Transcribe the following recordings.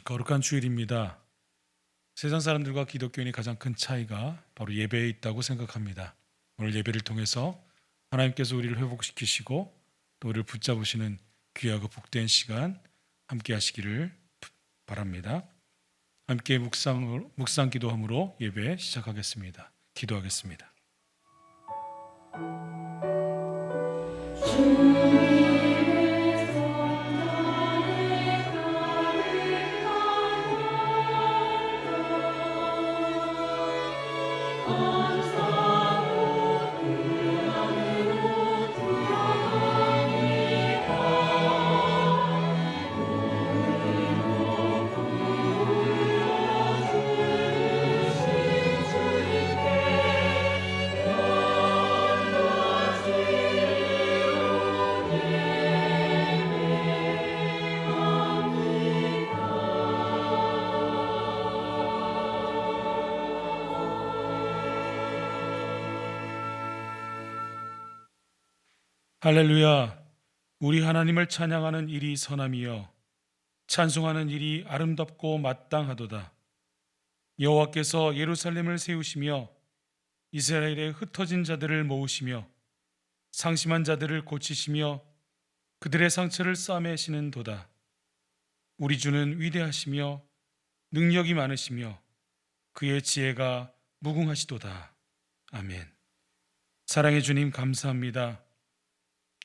거룩한 주일입니다. 세상 사람들과 기독교인이 가장 큰 차이가 바로 예배에 있다고 생각합니다. 오늘 예배를 통해서 하나님께서 우리를 회복시키시고 또 우리를 붙잡으시는 귀하고 복된 시간 함께 하시기를 바랍니다. 함께 묵상 기도함으로 예배 시작하겠습니다. 기도하겠습니다. 할렐루야. 우리 하나님을 찬양하는 일이 선함이여 찬송하는 일이 아름답고 마땅하도다. 여호와께서 예루살렘을 세우시며 이스라엘의 흩어진 자들을 모으시며 상심한 자들을 고치시며 그들의 상처를 싸매시는도다. 우리 주는 위대하시며 능력이 많으시며 그의 지혜가 무궁하시도다. 아멘. 사랑의 주님 감사합니다.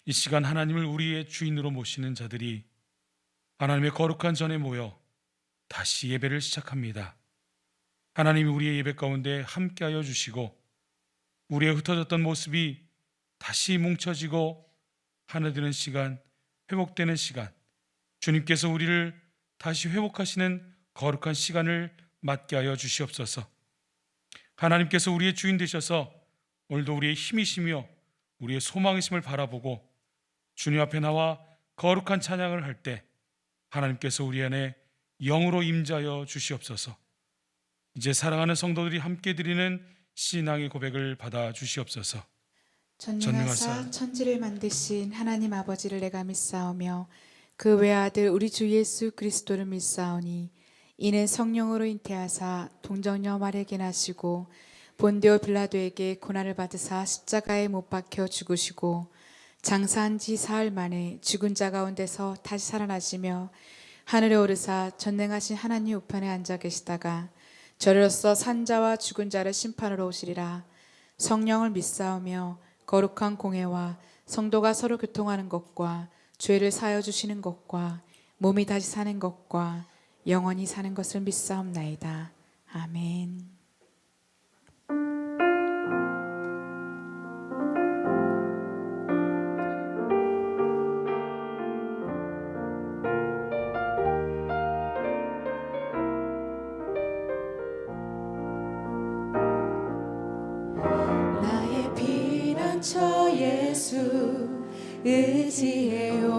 이 시간 하나님을 우리의 주인으로 모시는 자들이 하나님의 거룩한 전에 모여 다시 예배를 시작합니다. 하나님이 우리의 예배 가운데 함께하여 주시고 우리의 흩어졌던 모습이 다시 뭉쳐지고 하나 되는 시간, 회복되는 시간, 주님께서 우리를 다시 회복하시는 거룩한 시간을 맞게 하여 주시옵소서. 하나님께서 우리의 주인 되셔서 오늘도 우리의 힘이시며 우리의 소망이심을 바라보고 주님 앞에 나와 거룩한 찬양을 할 때 하나님께서 우리 안에 영으로 임재하여 주시옵소서. 이제 사랑하는 성도들이 함께 드리는 신앙의 고백을 받아 주시옵소서. 전능하사 천지를 만드신 하나님 아버지를 내가 믿사오며 그 외아들 우리 주 예수 그리스도를 믿사오니 이는 성령으로 잉태하사 동정녀 마리아에게 나시고 본디오 빌라도에게 고난을 받으사 십자가에 못 박혀 죽으시고 장사한 지 사흘 만에 죽은 자 가운데서 다시 살아나시며 하늘에 오르사 전능하신 하나님 우편에 앉아 계시다가 저리로서 산자와 죽은 자를 심판으로 오시리라. 성령을 믿사오며 거룩한 공회와 성도가 서로 교통하는 것과 죄를 사하여 주시는 것과 몸이 다시 사는 것과 영원히 사는 것을 믿사옵나이다. 아멘. 나의 피난처 예수 의지해요.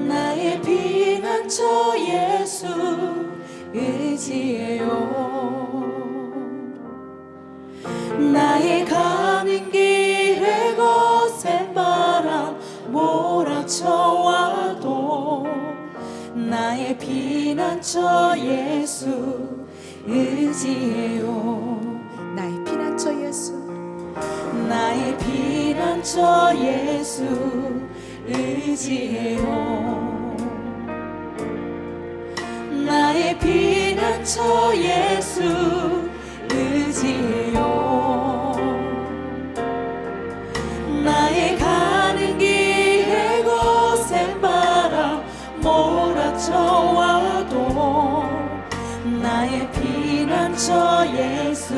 나의 피난처 예수 의지해요. 나의 가는 길에 거센 바람 몰아쳐와도 나의 피난처 예수 의지해요. 나의 피난처 예수, 나의 피난처 예수 의지해요. 나의 피난처 예수 의지해요. 나의 가는 길에 거센 바람 몰아쳐와도 나의 피난처 예수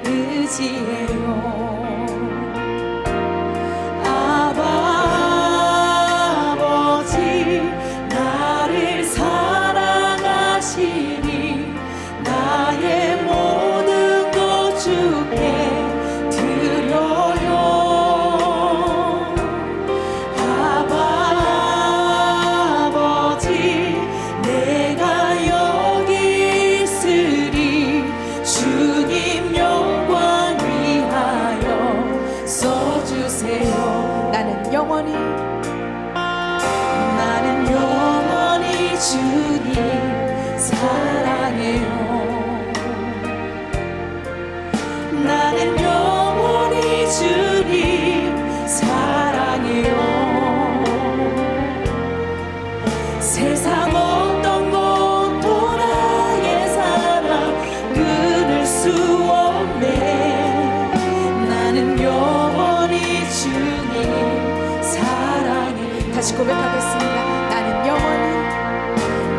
의지해요. 아버지 나를 사랑하시니 나의 모든 것 주께 드려요. 아버지 내가 여기 있으리 주님 영광 위하여 써주세요. 나는 영원히 주님 사랑해요. 나는 영원히 주님 사랑해요. 세상 어떤 것도 나의 사랑 끊을 수 없네. 나는 영원히 주님 사랑해. 다시 고백하겠습니다.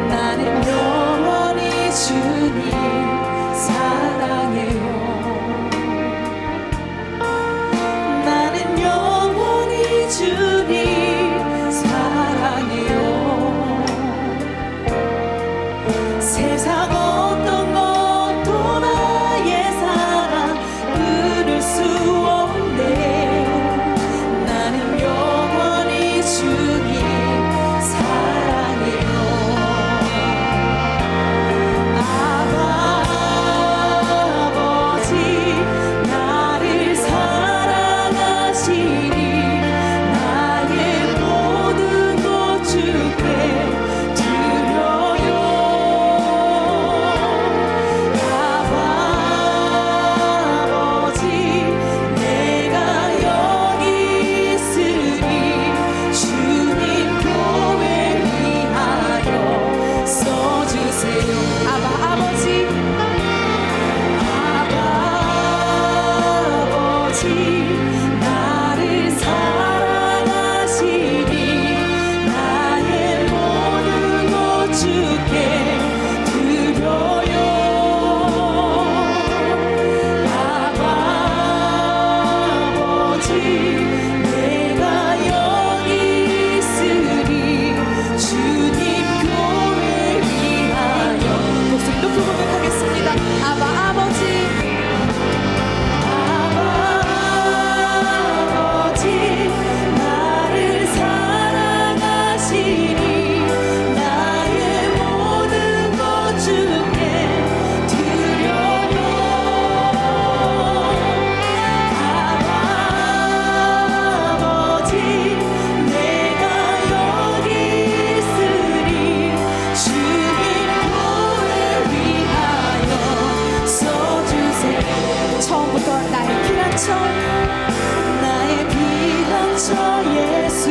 나는 영원히 주님 사랑해요. 나는 영원히 주님 사랑해요. 세상 어떤 것도 나의 사랑 끊을 수 없네. 나는 영원히 주님 사랑해요. 아버지 나를 사랑하시니 나의 모든 것 주께 드려요. 아버지 내가 여기 있으니 주님 교회 위하여 써주세요. 아버지 나를 사랑하시니 나의 모든 것 주께 드려요. 아버지 내가 여기 있으니 주님 교회 위하여. 목소리 높이 고백하겠습니다. 아버지 나를 사랑하시니 나의 모든 것 주께 드려요. 아버지 내가 여기 있으니 주님 교회 위하여 써주세요. 처음부터 나의 피난처 예수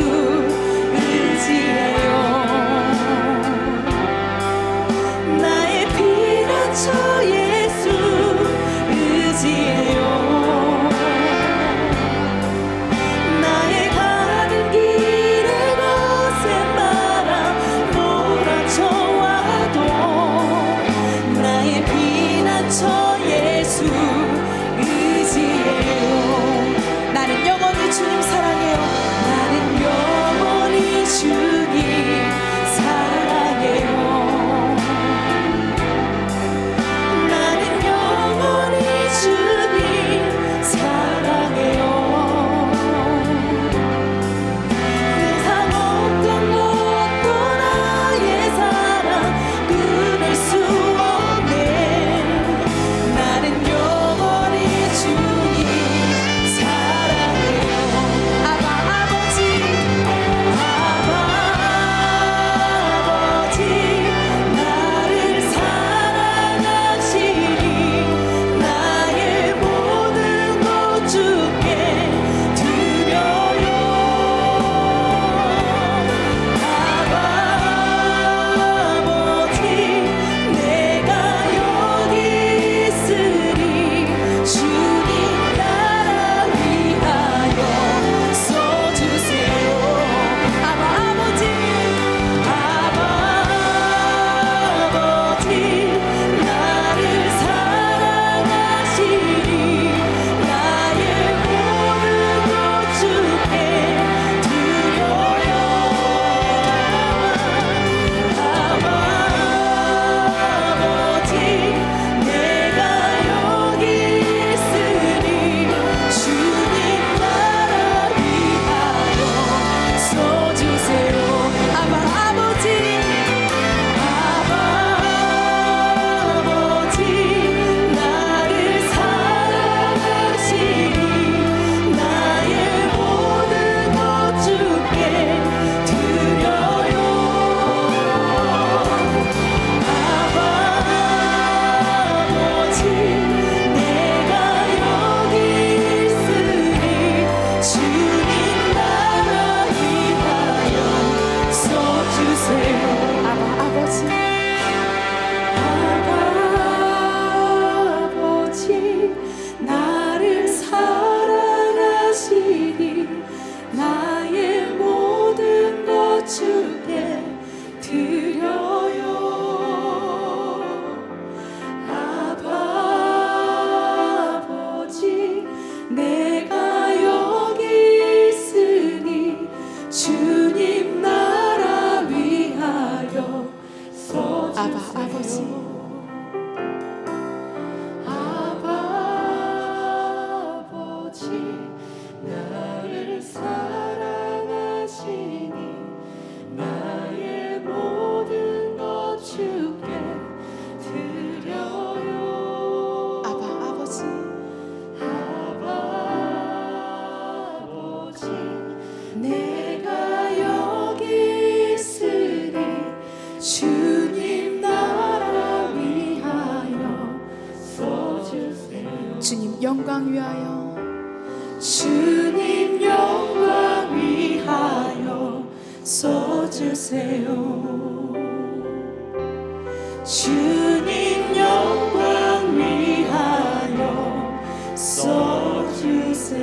의지해요. 나의 피난처 예수 의지해요. 나의 가는 길에 거센 바람 몰아쳐와도 나의 피난처 예수 의지해요. 나는 영원히 주님 사랑해요. 나는 영원히 영광 위하여 주님 영광 위하여 써주세요. 주님 영광 위하여 써주세요.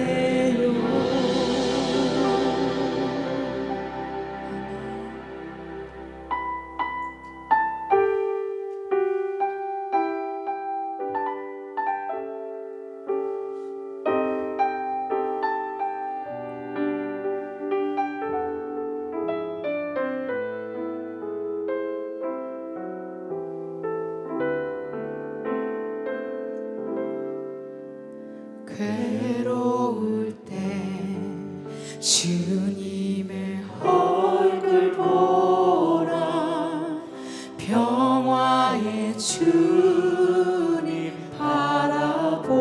괴로울 때 주님의 얼굴 보라. 평화의 주님 바라보아라.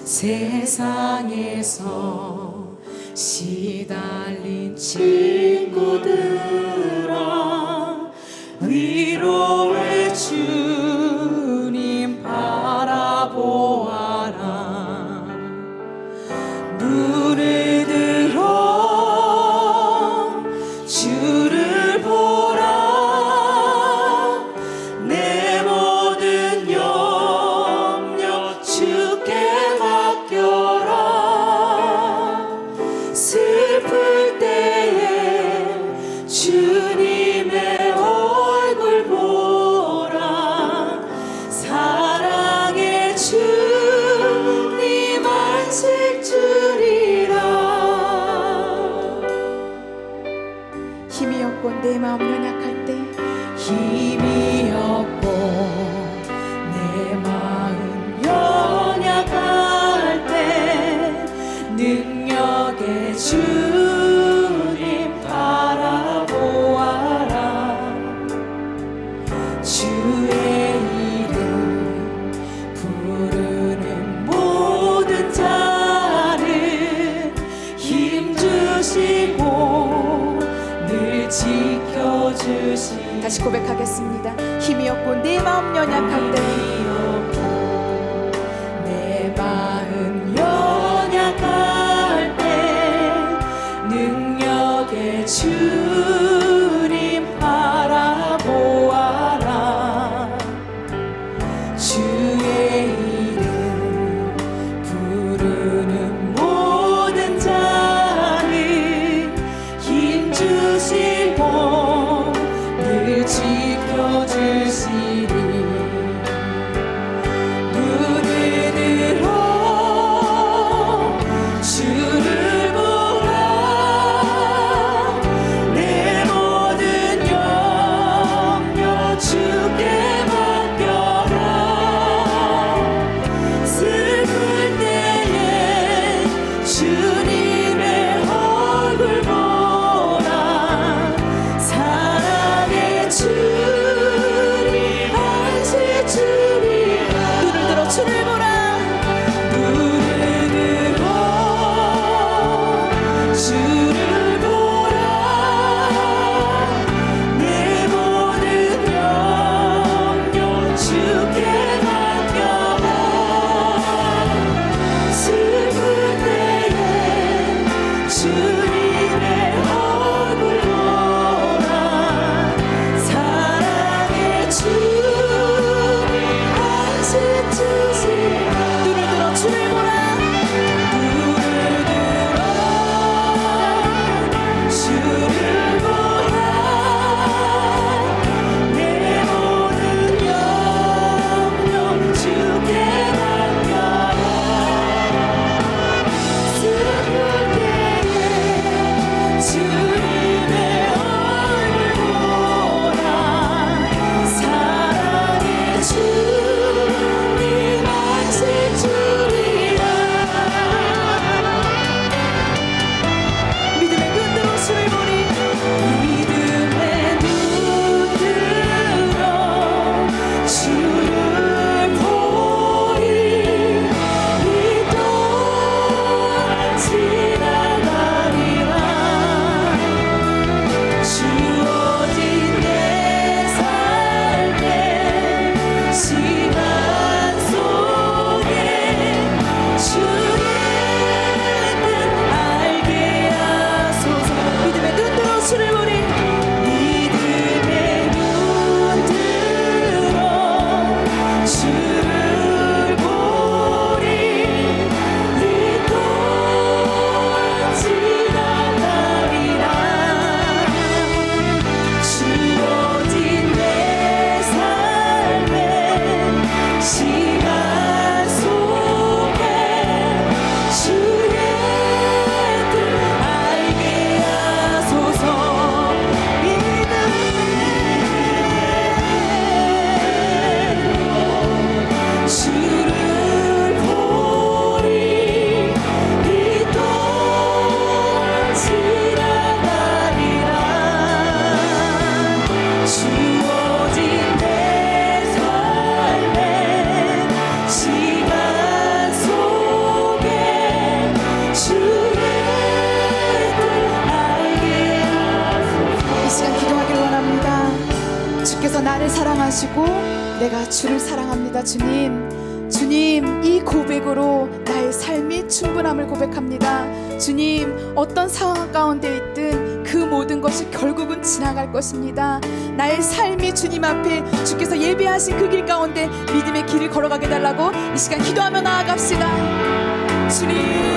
세상에서 시달린 친구들아, 위로의 주님 바라보아라. 눈을 들어 주를 보라. 내 모든 염려 주께 맡겨라. 슬플 때에 주님의 얼굴 보라. 사랑의 주님 안식 주리라. 힘이 없고 내 마음 연약할 때 힘이 없고 내 마음 연약할 때 능력의 주님 바라보아라. 주의 이름 부르는 모든 자를 힘주시고 늘 지켜주시. 다시 고백하겠습니다. 힘이 없고 내 마음 연약할 때 내 마음 연약할 때 능력의 주님 바라보아라. 주의 이름 부르는 모든 자를 힘주시고 늘 지켜주시리. 눈을 들어 주를 보라. 내 모든 염려 주께 맡겨라. 슬플 때에 주님의 얼굴 보라. 사랑의 주님 안식 주리라. 눈을 들어 주를 보라. 눈을 들어 주를 보라. 내 모든 염려 주께 맡겨라. 슬플 때에 주님의 얼굴 보라. 사랑의 주님 안식 주시라. 눈을 들어 주를 보라. 눈을 들어 주를 보라. 내 모든 염려 주께 맡겨라. 슬플 때에 주님의 얼굴 보라. 사랑의 주님 안식 주리라. 믿음의 눈 들어 주를 보리. 믿음의 눈 들어 주를 보리. 이 또한 지나가리라. 주어진 내 삶에 시간 속 나를 사랑하시고 내가 주를 사랑합니다. 주님, 이 고백으로 나의 삶이 충분함을 고백합니다. 주님, 어떤 상황 가운데 있든 그 모든 것이 결국은 지나갈 것입니다. 나의 삶이 주님 앞에 주께서 예배하신 그 길 가운데 믿음의 길을 걸어가게 달라고 이 시간 기도하며 나아갑시다. 주님,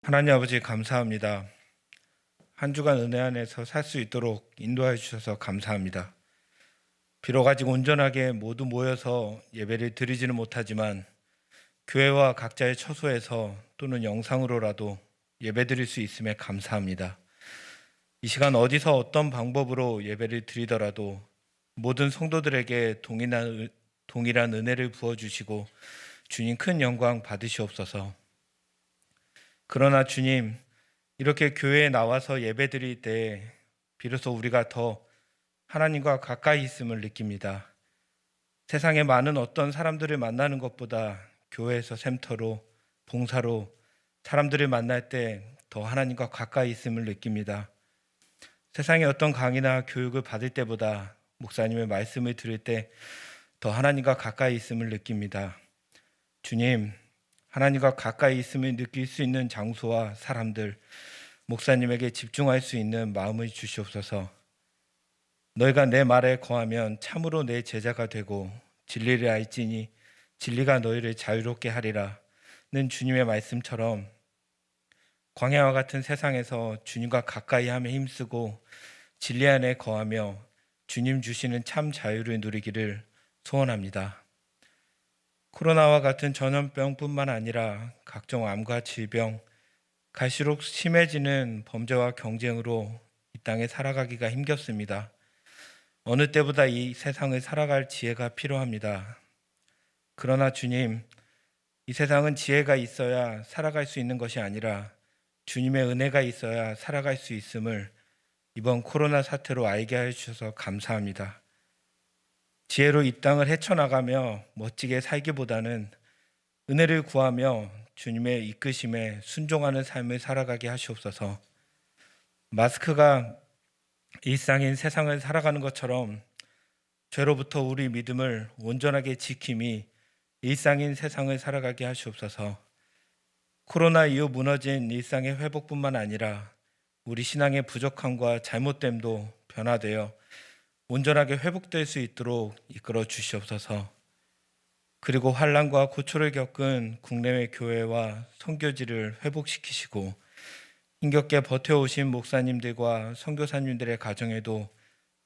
하나님 아버지 감사합니다. 한 주간 은혜 안에서 살 수 있도록 인도해 주셔서 감사합니다. 비록 아직 온전하게 모두 모여서 예배를 드리지는 못하지만 교회와 각자의 처소에서 또는 영상으로라도 예배 드릴 수 있음에 감사합니다. 이 시간 어디서 어떤 방법으로 예배를 드리더라도 모든 성도들에게 동일한 은혜를 부어주시고 주님 큰 영광 받으시옵소서. 그러나 주님, 이렇게 교회에 나와서 예배 드릴 때 비로소 우리가 더 하나님과 가까이 있음을 느낍니다. 세상에 많은 어떤 사람들을 만나는 것보다 교회에서 샘터로, 봉사로 사람들을 만날 때 더 하나님과 가까이 있음을 느낍니다. 세상에 어떤 강의나 교육을 받을 때보다 목사님의 말씀을 들을 때 더 하나님과 가까이 있음을 느낍니다. 주님, 하나님과 가까이 있음을 느낄 수 있는 장소와 사람들, 목사님에게 집중할 수 있는 마음을 주시옵소서. 너희가 내 말에 거하면 참으로 내 제자가 되고 진리를 알지니 진리가 너희를 자유롭게 하리라는 주님의 말씀처럼 광야와 같은 세상에서 주님과 가까이 함에 힘쓰고 진리 안에 거하며 주님 주시는 참 자유를 누리기를 소원합니다. 코로나와 같은 전염병뿐만 아니라 각종 암과 질병, 갈수록 심해지는 범죄와 경쟁으로 이 땅에 살아가기가 힘겹습니다. 어느 때보다 이 세상을 살아갈 지혜가 필요합니다. 그러나 주님, 이 세상은 지혜가 있어야 살아갈 수 있는 것이 아니라 주님의 은혜가 있어야 살아갈 수 있음을 이번 코로나 사태로 알게 해주셔서 감사합니다. 지혜로 이 땅을 헤쳐나가며 멋지게 살기보다는 은혜를 구하며 주님의 이끄심에 순종하는 삶을 살아가게 하시옵소서. 마스크가 일상인 세상을 살아가는 것처럼 죄로부터 우리 믿음을 온전하게 지킴이 일상인 세상을 살아가게 하시옵소서. 코로나 이후 무너진 일상의 회복뿐만 아니라 우리 신앙의 부족함과 잘못됨도 변화되어 온전하게 회복될 수 있도록 이끌어 주시옵소서. 그리고 환난과 고초를 겪은 국내외 교회와 선교지를 회복시키시고 힘겹게 버텨오신 목사님들과 선교사님들의 가정에도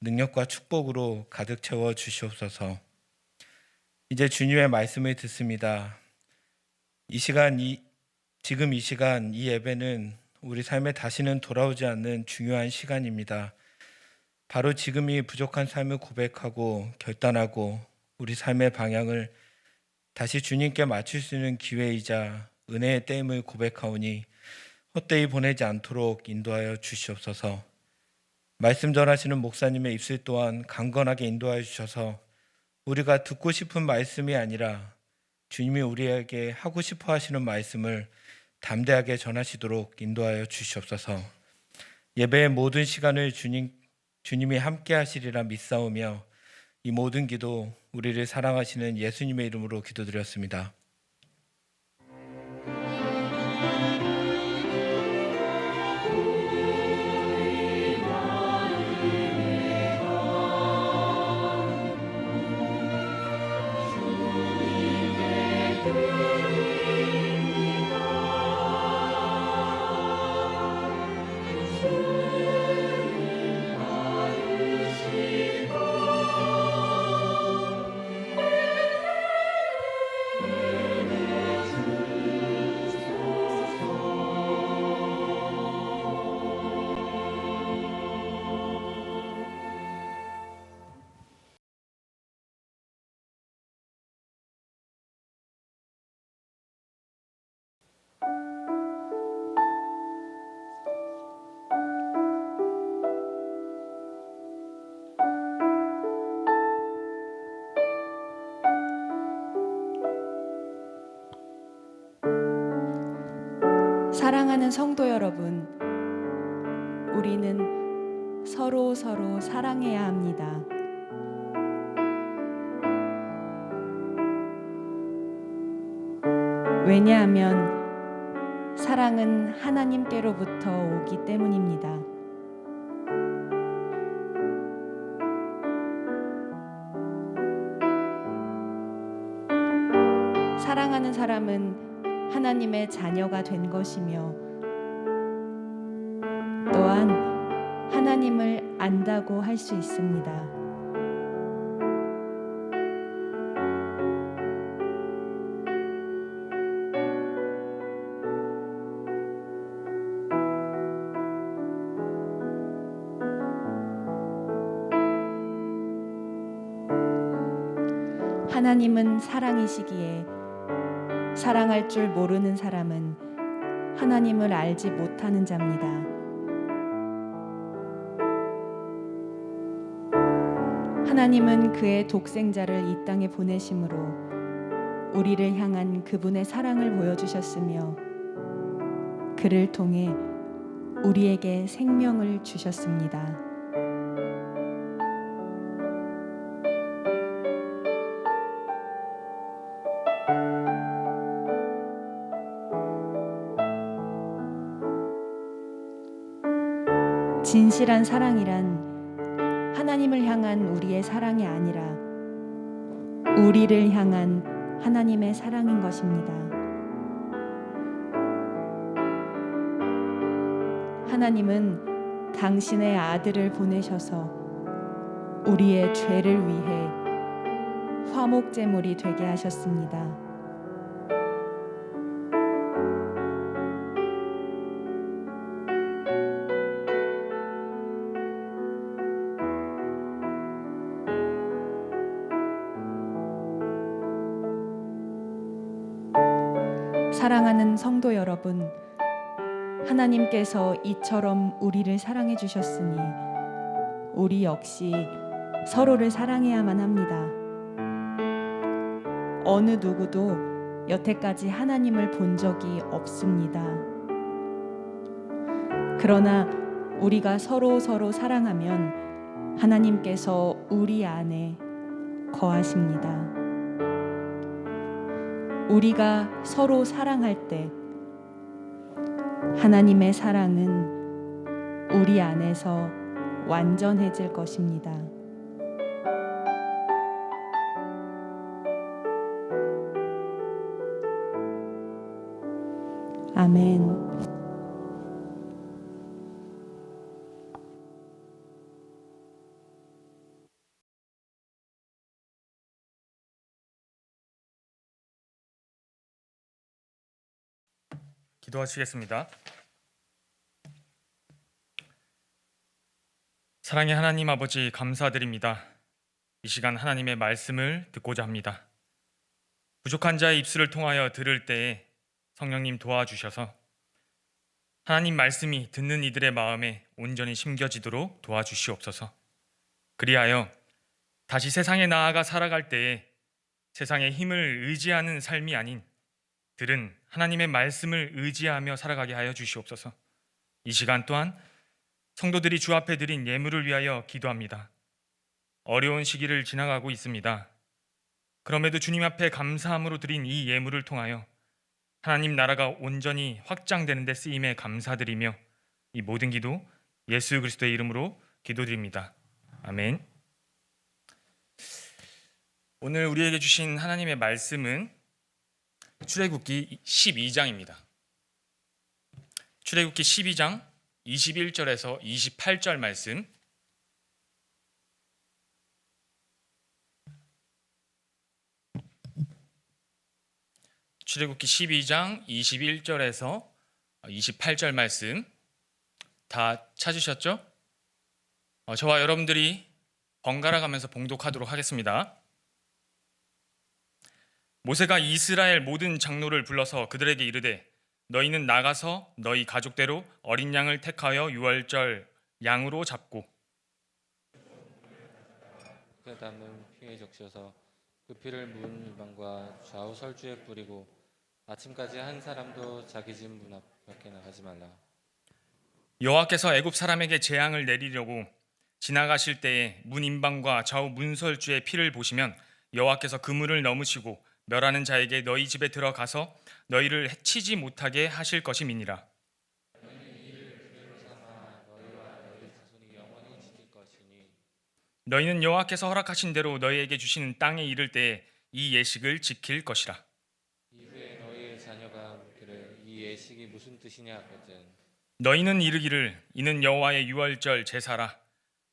능력과 축복으로 가득 채워 주시옵소서. 이제 주님의 말씀을 듣습니다. 지금 이 시간 이 예배는 우리 삶에 다시는 돌아오지 않는 중요한 시간입니다. 바로 지금이 부족한 삶을 고백하고 결단하고 우리 삶의 방향을 다시 주님께 맞출 수 있는 기회이자 은혜의 때임을 고백하오니 헛되이 보내지 않도록 인도하여 주시옵소서. 말씀 전하시는 목사님의 입술 또한 강건하게 인도하여 주셔서 우리가 듣고 싶은 말씀이 아니라 주님이 우리에게 하고 싶어 하시는 말씀을 담대하게 전하시도록 인도하여 주시옵소서. 예배의 모든 시간을 주님이 함께 하시리라 믿사오며 이 모든 기도 우리를 사랑하시는 예수님의 이름으로 기도드렸습니다. 사랑하는 성도 여러분, 우리는 서로 사랑해야 합니다. 왜냐하면 사랑은 하나님께로부터 오기 때문입니다. 사랑하는 사람은 하나님의 자녀가 된 것이며 또한 하나님을 안다고 할 수 있습니다. 하나님은 사랑이시기에 사랑할 줄 모르는 사람은 하나님을 알지 못하는 자입니다. 하나님은 그의 독생자를 이 땅에 보내심으로 우리를 향한 그분의 사랑을 보여주셨으며 그를 통해 우리에게 생명을 주셨습니다. 진실한 사랑이란 하나님을 향한 우리의 사랑이 아니라 우리를 향한 하나님의 사랑인 것입니다. 하나님은 당신의 아들을 보내셔서 우리의 죄를 위해 화목제물이 되게 하셨습니다. 사랑하는 성도 여러분, 하나님께서 이처럼 우리를 사랑해 주셨으니 우리 역시 서로를 사랑해야만 합니다. 어느 누구도 여태까지 하나님을 본 적이 없습니다. 그러나 우리가 서로 사랑하면 하나님께서 우리 안에 거하십니다. 우리가 서로 사랑할 때 하나님의 사랑은 우리 안에서 완전해질 것입니다. 아멘. 기도하시겠습니다. 사랑의 하나님 아버지, 감사드립니다. 이 시간 하나님의 말씀을 듣고자 합니다. 부족한 자의 입술을 통하여 들을 때에 성령님 도와주셔서 하나님 말씀이 듣는 이들의 마음에 온전히 심겨지도록 도와주시옵소서. 그리하여 다시 세상에 나아가 살아갈 때에 세상의 힘을 의지하는 삶이 아닌 들은 하나님의 말씀을 의지하며 살아가게 하여 주시옵소서. 이 시간 또한 성도들이 주 앞에 드린 예물을 위하여 기도합니다. 어려운 시기를 지나가고 있습니다. 그럼에도 주님 앞에 감사함으로 드린 이 예물을 통하여 하나님 나라가 온전히 확장되는 데 쓰임에 감사드리며 이 모든 기도 예수 그리스도의 이름으로 기도드립니다. 아멘. 오늘 우리에게 주신 하나님의 말씀은 출애굽기 12장입니다. 출애굽기 12장 21절에서 28절 말씀, 출애굽기 12장 21절에서 28절 말씀 다 찾으셨죠? 저와 여러분들이 번갈아 가면서 봉독하도록 하겠습니다. 모세가 이스라엘 모든 장로를 불러서 그들에게 이르되 너희는 나가서 너희 가족대로 어린 양을 택하여 유월절 양으로 잡고 그 담은 피에 적셔서 그 피를 문 이방과 좌우 설주에 뿌리고 아침까지 한 사람도 자기 집 문 앞 밖에 나가지 말라. 여호와께서 애굽 사람에게 재앙을 내리려고 지나가실 때에 문 임방과 좌우 문설주의 피를 보시면 여호와께서 그물을 넘으시고 멸하는 자에게 너희 집에 들어가서 너희를 해치지 못하게 하실 것임이니라. 너희는 여호와께서 허락하신 대로 너희에게 주시는 땅에 이를 때에 이 예식을 지킬 것이라. 이후에 너희의 자녀가 묻기를 이 예식이 무슨 뜻이냐 하거든. 너희는 이르기를 이는 여호와의 유월절 제사라.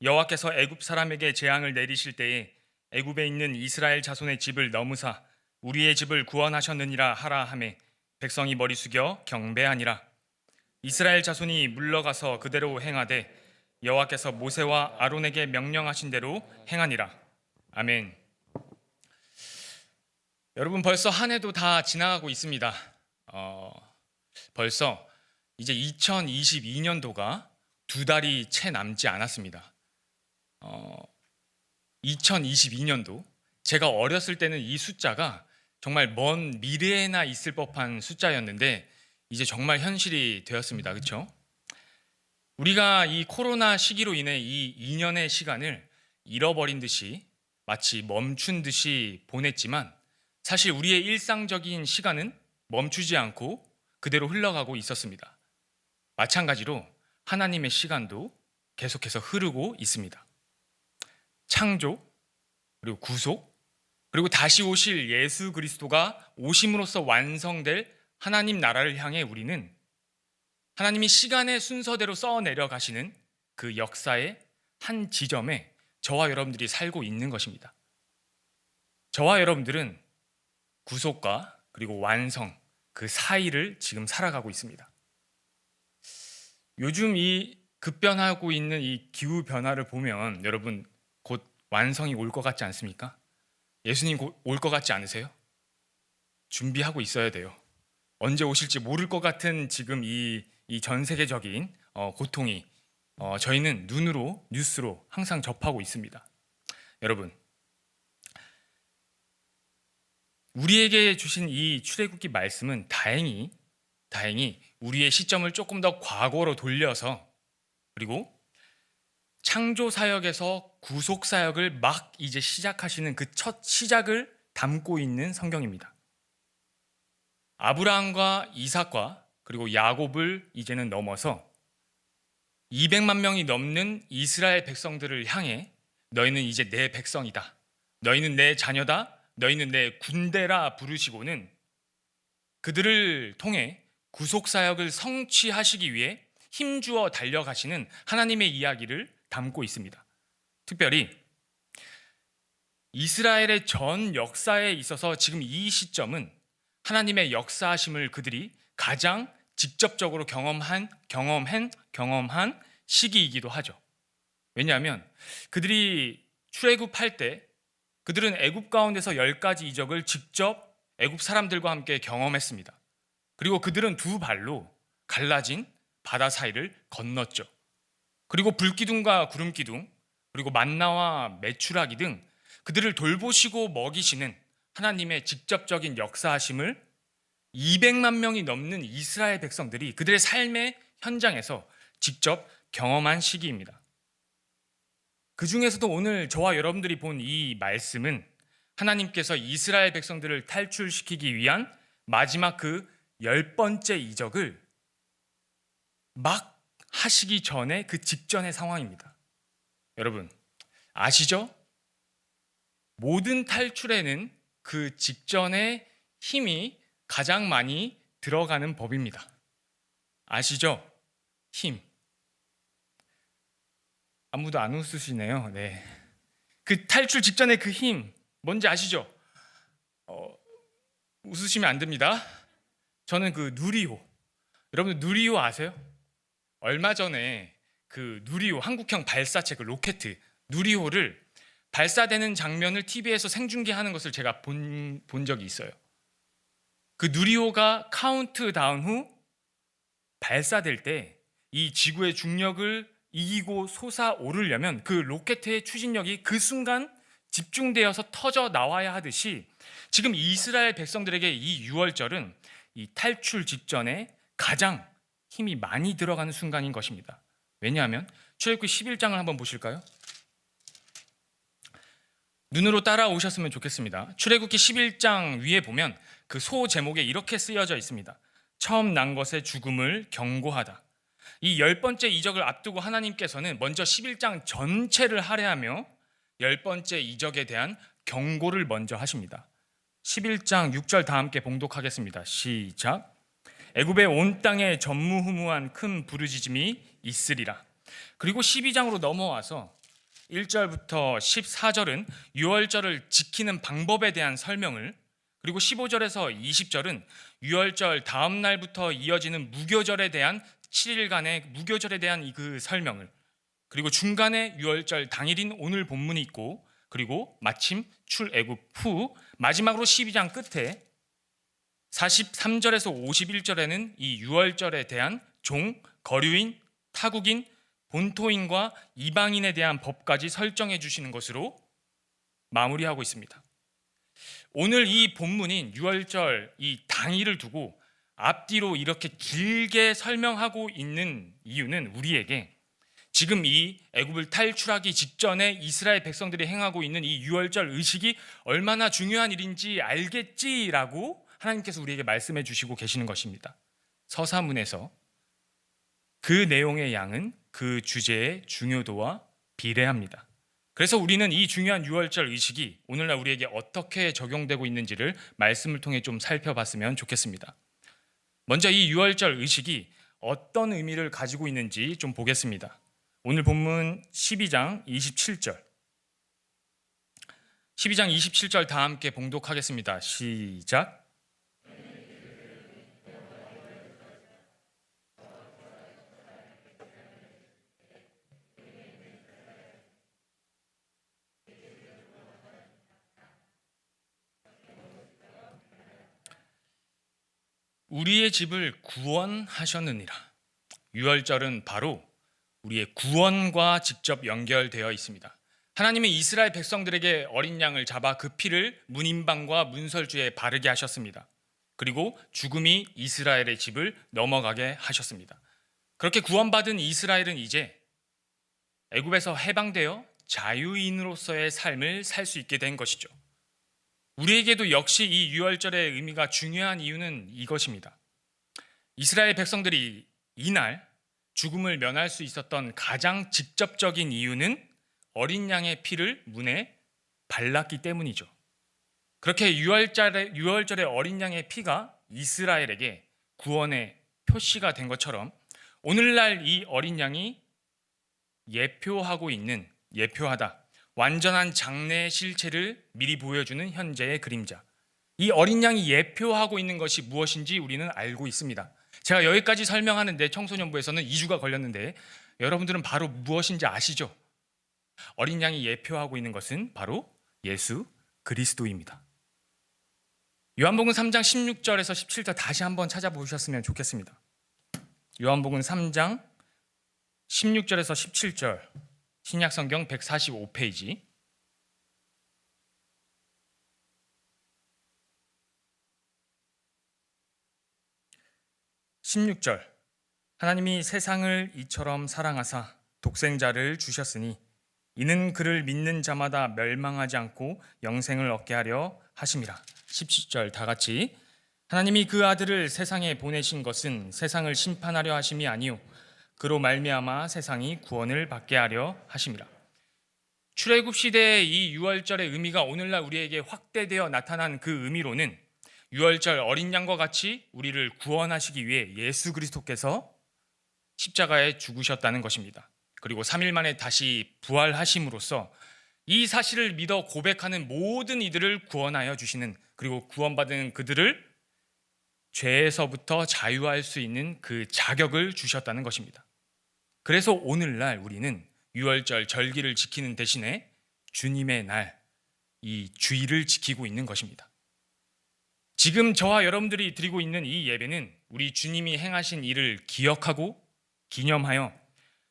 여호와께서 애굽 사람에게 재앙을 내리실 때에 애굽에 있는 이스라엘 자손의 집을 넘으사 우리의 집을 구원하셨느니라 하라 하매 백성이 머리 숙여 경배하니라. 이스라엘 자손이 물러가서 그대로 행하되 여호와께서 모세와 아론에게 명령하신 대로 행하니라. 아멘. 여러분, 벌써 한 해도 다 지나가고 있습니다. 벌써 이제 2022년도가 두 달이 채 남지 않았습니다. 2022년도, 제가 어렸을 때는 이 숫자가 정말 먼 미래에나 있을 법한 숫자였는데 이제 정말 현실이 되었습니다. 그렇죠? 우리가 이 코로나 시기로 인해 이 2년의 시간을 잃어버린 듯이 마치 멈춘 듯이 보냈지만 사실 우리의 일상적인 시간은 멈추지 않고 그대로 흘러가고 있었습니다. 마찬가지로 하나님의 시간도 계속해서 흐르고 있습니다. 창조, 그리고 구속, 그리고 다시 오실 예수 그리스도가 오심으로써 완성될 하나님 나라를 향해 우리는 하나님이 시간의 순서대로 써 내려가시는 그 역사의 한 지점에 저와 여러분들이 살고 있는 것입니다. 저와 여러분들은 구속과 그리고 완성, 그 사이를 지금 살아가고 있습니다. 요즘 이 급변하고 있는 이 기후 변화를 보면 여러분 곧 완성이 올 것 같지 않습니까? 예수님 곧 올 것 같지 않으세요? 준비하고 있어야 돼요. 언제 오실지 모를 것 같은 지금 이 전 세계적인 고통이 저희는 눈으로, 뉴스로 항상 접하고 있습니다. 여러분, 우리에게 주신 이 출애굽기 말씀은 다행히 우리의 시점을 조금 더 과거로 돌려서 그리고 창조 사역에서 구속 사역을 막 이제 시작하시는 그 첫 시작을 담고 있는 성경입니다. 아브라함과 이삭과 그리고 야곱을 이제는 넘어서 200만 명이 넘는 이스라엘 백성들을 향해 너희는 이제 내 백성이다. 너희는 내 자녀다. 너희는 내 군대라 부르시고는 그들을 통해 구속 사역을 성취하시기 위해 힘주어 달려가시는 하나님의 이야기를 담고 있습니다. 특별히 이스라엘의 전 역사에 있어서 지금 이 시점은 하나님의 역사하심을 그들이 가장 직접적으로 경험한 시기이기도 하죠. 왜냐하면 그들이 출애굽할 때 그들은 애굽 가운데서 10가지 이적을 직접 애굽 사람들과 함께 경험했습니다. 그리고 그들은 두 발로 갈라진 바다 사이를 건넜죠. 그리고 불기둥과 구름기둥, 그리고 만나와 메추라기 등 그들을 돌보시고 먹이시는 하나님의 직접적인 역사하심을 200만 명이 넘는 이스라엘 백성들이 그들의 삶의 현장에서 직접 경험한 시기입니다. 그 중에서도 오늘 저와 여러분들이 본 이 말씀은 하나님께서 이스라엘 백성들을 탈출시키기 위한 마지막 그 10번째 이적을 막 하시기 전에 그 직전의 상황입니다. 여러분 아시죠? 모든 탈출에는 그 직전에 힘이 가장 많이 들어가는 법입니다. 아시죠? 힘. 아무도 안 웃으시네요. 네. 그 탈출 직전에 그 힘 뭔지 아시죠? 웃으시면 안 됩니다. 저는 그 누리호. 여러분 누리호 아세요? 얼마 전에 그 누리호 한국형 발사체 그 로켓 누리호를 발사되는 장면을 TV에서 생중계하는 것을 제가 본 적이 있어요. 그 누리호가 카운트다운 후 발사될 때 이 지구의 중력을 이기고 솟아오르려면 그 로켓의 추진력이 그 순간 집중되어서 터져 나와야 하듯이 지금 이스라엘 백성들에게 이 유월절은 이 탈출 직전에 가장 힘이 많이 들어가는 순간인 것입니다. 왜냐하면 출애굽기 11장을 한번 보실까요? 눈으로 따라오셨으면 좋겠습니다. 출애굽기 11장 위에 보면 그 소 제목에 이렇게 쓰여져 있습니다. 처음 난 것의 죽음을 경고하다. 이 10번째 이적을 앞두고 하나님께서는 먼저 11장 전체를 할애하며 10번째 이적에 대한 경고를 먼저 하십니다. 11장 6절 다 함께 봉독하겠습니다. 시작. 애굽의 온 땅에 전무후무한 큰 부르짖음이 있으리라. 그리고 12장으로 넘어와서 1절부터 14절은 유월절을 지키는 방법에 대한 설명을, 그리고 15절에서 20절은 유월절 다음 날부터 이어지는 무교절에 대한 7일간의 무교절에 대한 그 설명을, 그리고 중간에 유월절 당일인 오늘 본문이 있고, 그리고 마침 출애굽 후 마지막으로 12장 끝에 43절에서 51절에는 이 유월절에 대한 종, 거류인, 타국인, 본토인과 이방인에 대한 법까지 설정해 주시는 것으로 마무리하고 있습니다. 오늘 이 본문인 유월절 이 당일을 두고 앞뒤로 이렇게 길게 설명하고 있는 이유는 우리에게 지금 이 애굽을 탈출하기 직전에 이스라엘 백성들이 행하고 있는 이 유월절 의식이 얼마나 중요한 일인지 알겠지라고 하나님께서 우리에게 말씀해 주시고 계시는 것입니다. 서사문에서 그 내용의 양은 그 주제의 중요도와 비례합니다. 그래서 우리는 이 중요한 유월절 의식이 오늘날 우리에게 어떻게 적용되고 있는지를 말씀을 통해 좀 살펴봤으면 좋겠습니다. 먼저 이 유월절 의식이 어떤 의미를 가지고 있는지 좀 보겠습니다. 오늘 본문 12장 27절 12장 27절 다 함께 봉독하겠습니다. 시작. 우리의 집을 구원하셨느니라. 유월절은 바로 우리의 구원과 직접 연결되어 있습니다. 하나님이 이스라엘 백성들에게 어린 양을 잡아 그 피를 문인방과 문설주에 바르게 하셨습니다. 그리고 죽음이 이스라엘의 집을 넘어가게 하셨습니다. 그렇게 구원받은 이스라엘은 이제 애굽에서 해방되어 자유인으로서의 삶을 살 수 있게 된 것이죠. 우리에게도 역시 이 유월절의 의미가 중요한 이유는 이것입니다. 이스라엘 백성들이 이날 죽음을 면할 수 있었던 가장 직접적인 이유는 어린 양의 피를 문에 발랐기 때문이죠. 그렇게 유월절의 어린 양의 피가 이스라엘에게 구원의 표시가 된 것처럼 오늘날 이 어린 양이 예표하다. 완전한 장래의 실체를 미리 보여주는 현재의 그림자. 이 어린 양이 예표하고 있는 것이 무엇인지 우리는 알고 있습니다. 제가 여기까지 설명하는데 청소년부에서는 2주가 걸렸는데 여러분들은 바로 무엇인지 아시죠? 어린 양이 예표하고 있는 것은 바로 예수 그리스도입니다. 요한복음 3장 16절에서 17절 다시 한번 찾아보셨으면 좋겠습니다. 요한복음 3장 16절에서 17절, 신약성경 145페이지. (16절) 하나님이 세상을 이처럼 사랑하사 독생자를 주셨으니 이는 그를 믿는 자마다 멸망하지 않고 영생을 얻게 하려 하심이라. 17절 다 같이. 하나님이 그 아들을 세상에 보내신 것은 세상을 심판하려 하심이 아니요 그로 말미암아 세상이 구원을 받게 하려 하심이라. 출애굽 시대의 이 유월절의 의미가 오늘날 우리에게 확대되어 나타난 그 의미로는 유월절 어린 양과 같이 우리를 구원하시기 위해 예수 그리스도께서 십자가에 죽으셨다는 것입니다. 그리고 3일 만에 다시 부활하심으로써 이 사실을 믿어 고백하는 모든 이들을 구원하여 주시는, 그리고 구원받은 그들을 죄에서부터 자유할 수 있는 그 자격을 주셨다는 것입니다. 그래서 오늘날 우리는 유월절 절기를 지키는 대신에 주님의 날, 이 주일을 지키고 있는 것입니다. 지금 저와 여러분들이 드리고 있는 이 예배는 우리 주님이 행하신 일을 기억하고 기념하여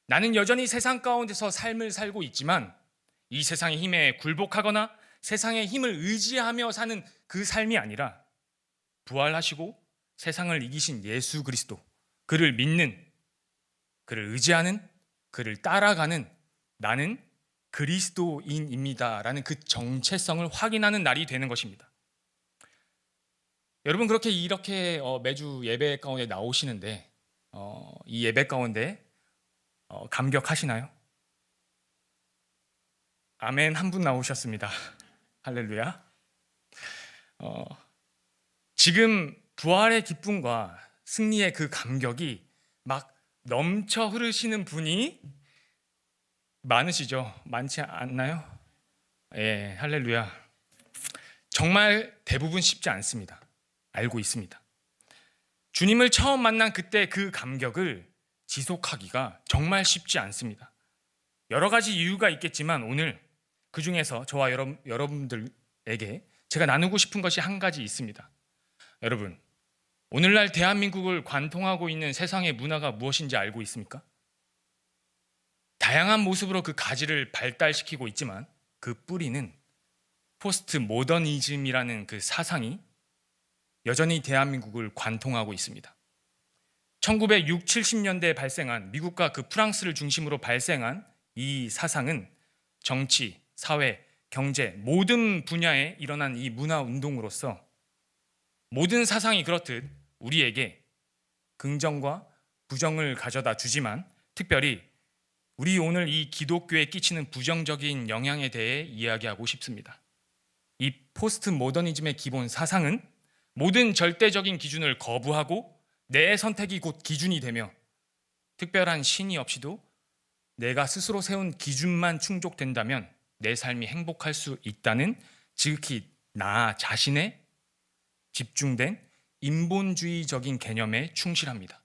나는 여전히 세상 가운데서 삶을 살고 있지만 이 세상의 힘에 굴복하거나 세상의 힘을 의지하며 사는 그 삶이 아니라 부활하시고 세상을 이기신 예수 그리스도, 그를 믿는, 그를 의지하는, 그를 따라가는 나는 그리스도인입니다라는 그 정체성을 확인하는 날이 되는 것입니다. 여러분, 그렇게 이렇게 매주 예배 가운데 나오시는데 이 예배 가운데 감격하시나요? 아멘 한 분 나오셨습니다. 할렐루야. 지금 부활의 기쁨과 승리의 그 감격이 막 넘쳐 흐르시는 분이 많으시죠? 많지 않나요? 예, 할렐루야. 정말 대부분 쉽지 않습니다. 알고 있습니다. 주님을 처음 만난 그때 그 감격을 지속하기가 정말 쉽지 않습니다. 여러 가지 이유가 있겠지만 오늘 그 중에서 저와 여러분들에게 제가 나누고 싶은 것이 한 가지 있습니다. 여러분, 오늘날 대한민국을 관통하고 있는 세상의 문화가 무엇인지 알고 있습니까? 다양한 모습으로 그 가지를 발달시키고 있지만 그 뿌리는 포스트 모더니즘이라는 그 사상이 여전히 대한민국을 관통하고 있습니다. 1960, 70년대에 발생한, 미국과 그 프랑스를 중심으로 발생한 이 사상은 정치, 사회, 경제 모든 분야에 일어난 이 문화 운동으로서 모든 사상이 그렇듯 우리에게 긍정과 부정을 가져다 주지만 특별히 우리 오늘 이 기독교에 끼치는 부정적인 영향에 대해 이야기하고 싶습니다. 이 포스트 모더니즘의 기본 사상은 모든 절대적인 기준을 거부하고 내 선택이 곧 기준이 되며 특별한 신이 없이도 내가 스스로 세운 기준만 충족된다면 내 삶이 행복할 수 있다는, 지극히 나 자신의 집중된 인본주의적인 개념에 충실합니다.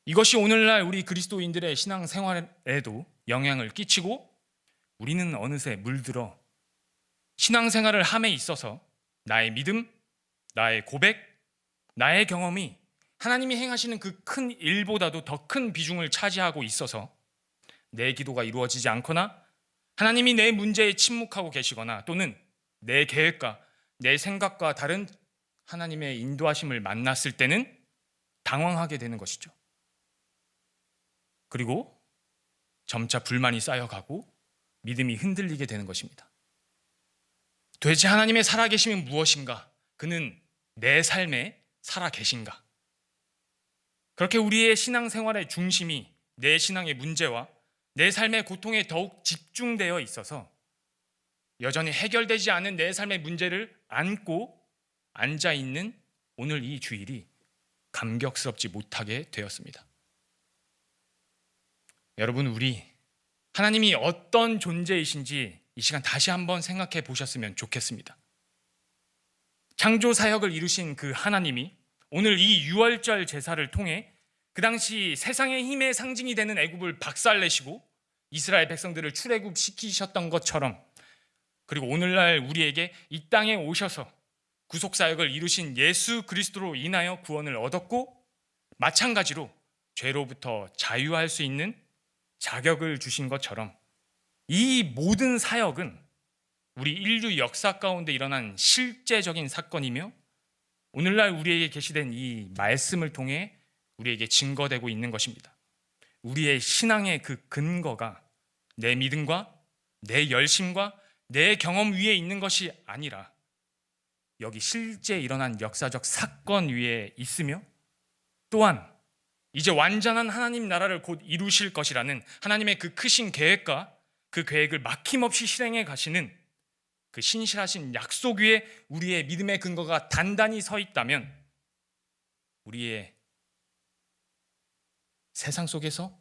이것이 오늘날 우리 그리스도인들의 신앙생활에도 영향을 끼치고 우리는 어느새 물들어 신앙생활을 함에 있어서 나의 믿음, 나의 고백, 나의 경험이 하나님이 행하시는 그 큰 일보다도 더 큰 비중을 차지하고 있어서 내 기도가 이루어지지 않거나 하나님이 내 문제에 침묵하고 계시거나 또는 내 계획과 내 생각과 다른 하나님의 인도하심을 만났을 때는 당황하게 되는 것이죠. 그리고 점차 불만이 쌓여가고 믿음이 흔들리게 되는 것입니다. 도대체 하나님의 살아계심은 무엇인가? 그는 내 삶에 살아계신가? 그렇게 우리의 신앙생활의 중심이 내 신앙의 문제와 내 삶의 고통에 더욱 집중되어 있어서 여전히 해결되지 않은 내 삶의 문제를 안고 앉아있는 오늘 이 주일이 감격스럽지 못하게 되었습니다. 여러분, 우리 하나님이 어떤 존재이신지 이 시간 다시 한번 생각해 보셨으면 좋겠습니다. 창조 사역을 이루신 그 하나님이 오늘 이 유월절 제사를 통해 그 당시 세상의 힘의 상징이 되는 애굽을 박살내시고 이스라엘 백성들을 출애굽시키셨던 것처럼, 그리고 오늘날 우리에게 이 땅에 오셔서 구속사역을 이루신 예수 그리스도로 인하여 구원을 얻었고 마찬가지로 죄로부터 자유할 수 있는 자격을 주신 것처럼 이 모든 사역은 우리 인류 역사 가운데 일어난 실제적인 사건이며 오늘날 우리에게 계시된 이 말씀을 통해 우리에게 증거되고 있는 것입니다. 우리의 신앙의 그 근거가 내 믿음과 내 열심과 내 경험 위에 있는 것이 아니라 여기 실제 일어난 역사적 사건 위에 있으며 또한 이제 완전한 하나님 나라를 곧 이루실 것이라는 하나님의 그 크신 계획과 그 계획을 막힘없이 실행해 가시는 그 신실하신 약속 위에 우리의 믿음의 근거가 단단히 서 있다면 우리의 세상 속에서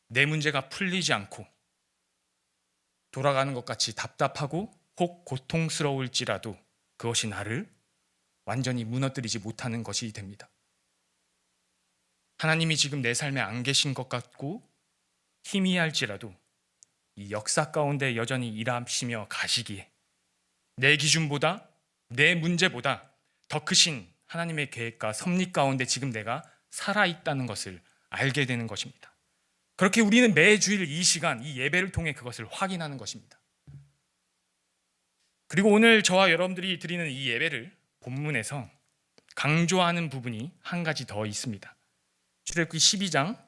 내 문제가 풀리지 않고 돌아가는 것 같이 답답하고 혹 고통스러울지라도 그것이 나를 완전히 무너뜨리지 못하는 것이 됩니다. 하나님이 지금 내 삶에 안 계신 것 같고 희미할지라도 이 역사 가운데 여전히 일하시며 가시기에 내 기준보다 내 문제보다 더 크신 하나님의 계획과 섭리 가운데 지금 내가 살아있다는 것을 알게 되는 것입니다. 그렇게 우리는 매주일 이 시간, 이 예배를 통해 그것을 확인하는 것입니다. 그리고 오늘 저와 여러분들이 드리는 이 예배를 본문에서 강조하는 부분이 한 가지 더 있습니다. 출애굽기 12장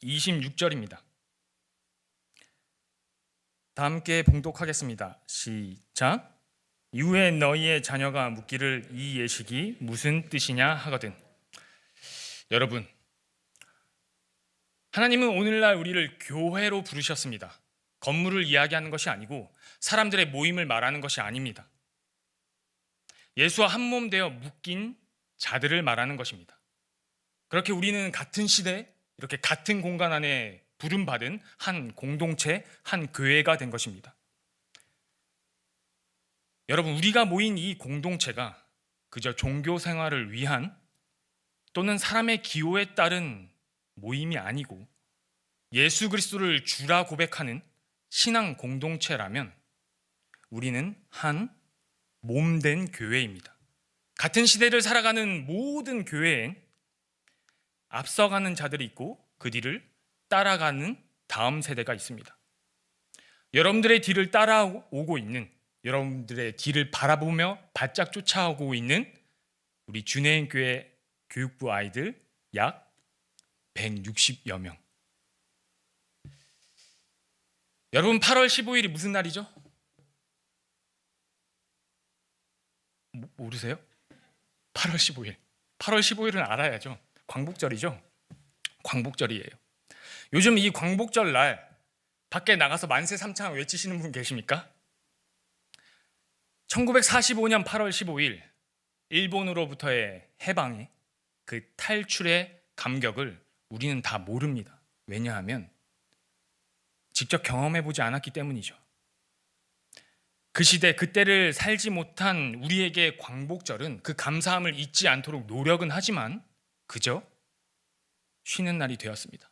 26절입니다. 다 함께 봉독하겠습니다. 시작. 이후에 너희의 자녀가 묻기를 이 예식이 무슨 뜻이냐 하거든. 여러분, 하나님은 오늘날 우리를 교회로 부르셨습니다. 건물을 이야기하는 것이 아니고 사람들의 모임을 말하는 것이 아닙니다. 예수와 한 몸 되어 묶인 자들을 말하는 것입니다. 그렇게 우리는 같은 시대, 이렇게 같은 공간 안에 부름받은 한 공동체, 한 교회가 된 것입니다. 여러분, 우리가 모인 이 공동체가 그저 종교 생활을 위한 또는 사람의 기호에 따른 모임이 아니고 예수 그리스도를 주라 고백하는 신앙 공동체라면 우리는 한 몸된 교회입니다. 같은 시대를 살아가는 모든 교회엔 앞서가는 자들이 있고 그 뒤를 따라가는 다음 세대가 있습니다. 여러분들의 뒤를 따라오고 있는, 여러분들의 뒤를 바라보며 바짝 쫓아오고 있는 우리 준혜인 교회 교육부 아이들 약 160여 명. 여러분, 8월 15일이 무슨 날이죠? 모르세요? 8월 15일. 8월 15일은 알아야죠. 광복절이죠. 광복절이에요. 요즘 이 광복절 날 밖에 나가서 만세 삼창 외치시는 분 계십니까? 1945년 8월 15일 일본으로부터의 해방의 그 탈출의 감격을 우리는 다 모릅니다. 왜냐하면 직접 경험해보지 않았기 때문이죠. 그 시대 그때를 살지 못한 우리에게 광복절은 그 감사함을 잊지 않도록 노력은 하지만 그저 쉬는 날이 되었습니다.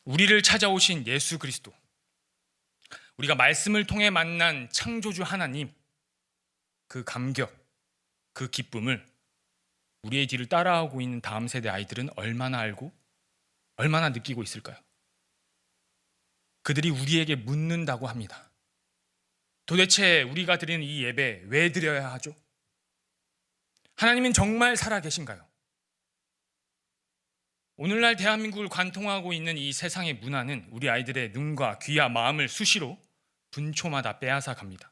우리를 찾아오신 예수 그리스도, 우리가 말씀을 통해 만난 창조주 하나님, 그 감격, 그 기쁨을 우리의 뒤를 따라오고 있는 다음 세대 아이들은 얼마나 알고 얼마나 느끼고 있을까요? 그들이 우리에게 묻는다고 합니다. 도대체 우리가 드리는 이 예배 왜 드려야 하죠? 하나님은 정말 살아 계신가요? 오늘날 대한민국을 관통하고 있는 이 세상의 문화는 우리 아이들의 눈과 귀와 마음을 수시로 분초마다 빼앗아 갑니다.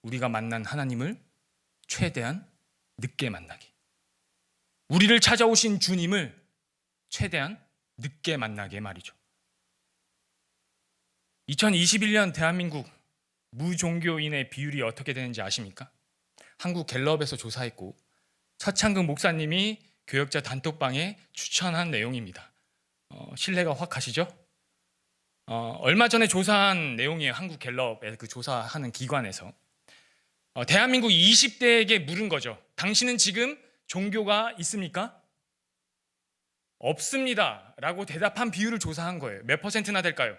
우리가 만난 하나님을 최대한 늦게 만나게, 우리를 찾아오신 주님을 최대한 늦게 만나게 말이죠. 2021년 대한민국 무종교인의 비율이 어떻게 되는지 아십니까? 한국 갤럽에서 조사했고 서창근 목사님이 교역자 단톡방에 추천한 내용입니다. 신뢰가 확 가시죠? 얼마 전에 조사한 내용이에요. 한국 갤럽의 그 조사하는 기관에서 대한민국 20대에게 물은 거죠. 당신은 지금 종교가 있습니까? 없습니다 라고 대답한 비율을 조사한 거예요. 몇 %나 될까요?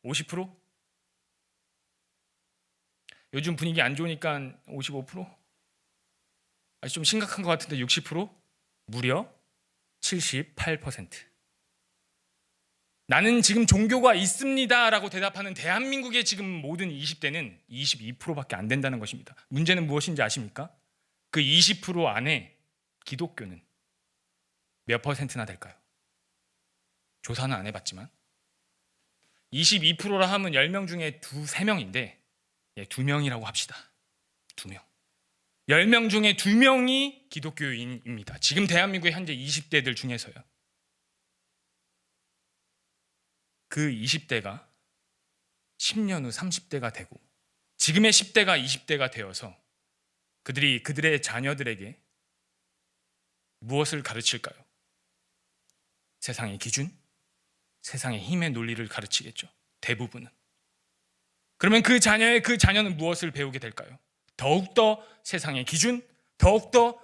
50%? 요즘 분위기 안 좋으니까 55%? 아주 좀 심각한 것 같은데 60%? 무려 78%. 나는 지금 종교가 있습니다라고 대답하는 대한민국의 지금 모든 20대는 22%밖에 안 된다는 것입니다. 문제는 무엇인지 아십니까? 그 20% 안에 기독교는 몇 %나 될까요? 조사는 안 해봤지만 22%라 하면 10명 중에 3명인데 2명이라고 합시다. 2명. 10명 중에 2명이 기독교인입니다. 지금 대한민국의 현재 20대들 중에서요. 그 20대가 10년 후 30대가 되고 지금의 10대가 20대가 되어서 그들이 그들의 자녀들에게 무엇을 가르칠까요? 세상의 기준, 세상의 힘의 논리를 가르치겠죠. 대부분은. 그러면 그 자녀는 무엇을 배우게 될까요? 더욱더 세상의 기준, 더욱더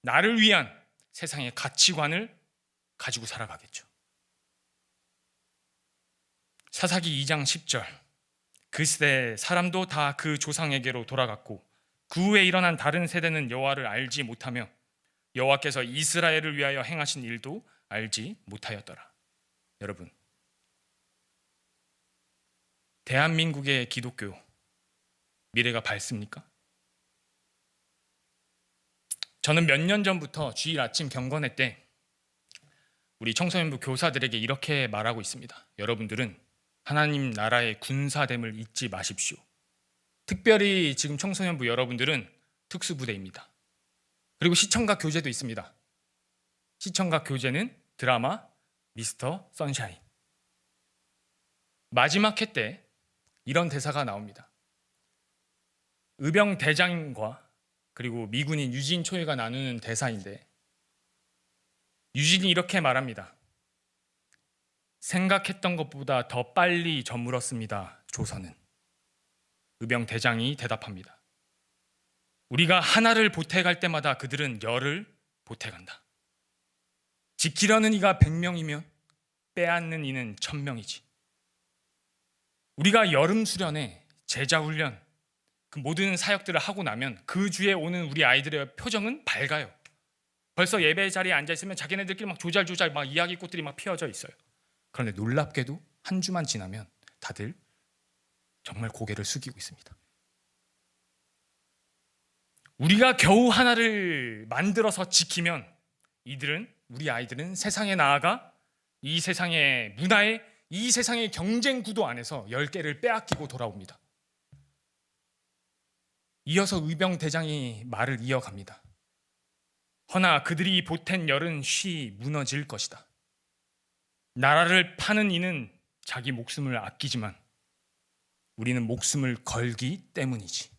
나를 위한 세상의 가치관을 가지고 살아가겠죠. 사사기 2장 10절. 그 시대 사람도 다 그 조상에게로 돌아갔고 그 후에 일어난 다른 세대는 여호와를 알지 못하며 여호와께서 이스라엘을 위하여 행하신 일도 알지 못하였더라. 여러분, 대한민국의 기독교 미래가 밝습니까? 저는 몇 년 전부터 주일 아침 경건회 때 우리 청소년부 교사들에게 이렇게 말하고 있습니다. 여러분들은 하나님 나라의 군사됨을 잊지 마십시오. 특별히 지금 청소년부 여러분들은 특수부대입니다. 그리고 시청각 교재도 있습니다. 시청각 교재는 드라마 미스터 선샤인. 마지막 회 때 이런 대사가 나옵니다. 의병 대장과 그리고 미군인 유진 초이가 나누는 대사인데 유진이 이렇게 말합니다. 생각했던 것보다 더 빨리 저물었습니다. 조선은. 의병 대장이 대답합니다. 우리가 하나를 보태갈 때마다 그들은 열을 보태간다. 지키려는 이가 100명이면 빼앗는 이는 1000명이지. 우리가 여름 수련회, 제자 훈련, 그 모든 사역들을 하고 나면 그 주에 오는 우리 아이들의 표정은 밝아요. 벌써 예배 자리에 앉아 있으면 자기네들끼리 막 조잘조잘 막 이야기꽃들이 막 피어져 있어요. 그런데 놀랍게도 한 주만 지나면 다들 정말 고개를 숙이고 있습니다. 우리가 겨우 하나를 만들어서 지키면 우리 아이들은 세상에 나아가 이 세상의 문화에 이 세상의 경쟁 구도 안에서 10개를 빼앗기고 돌아옵니다. 이어서 의병 대장이 말을 이어갑니다. 허나 그들이 보탠 열은 쉬 무너질 것이다. 나라를 파는 이는 자기 목숨을 아끼지만 우리는 목숨을 걸기 때문이지.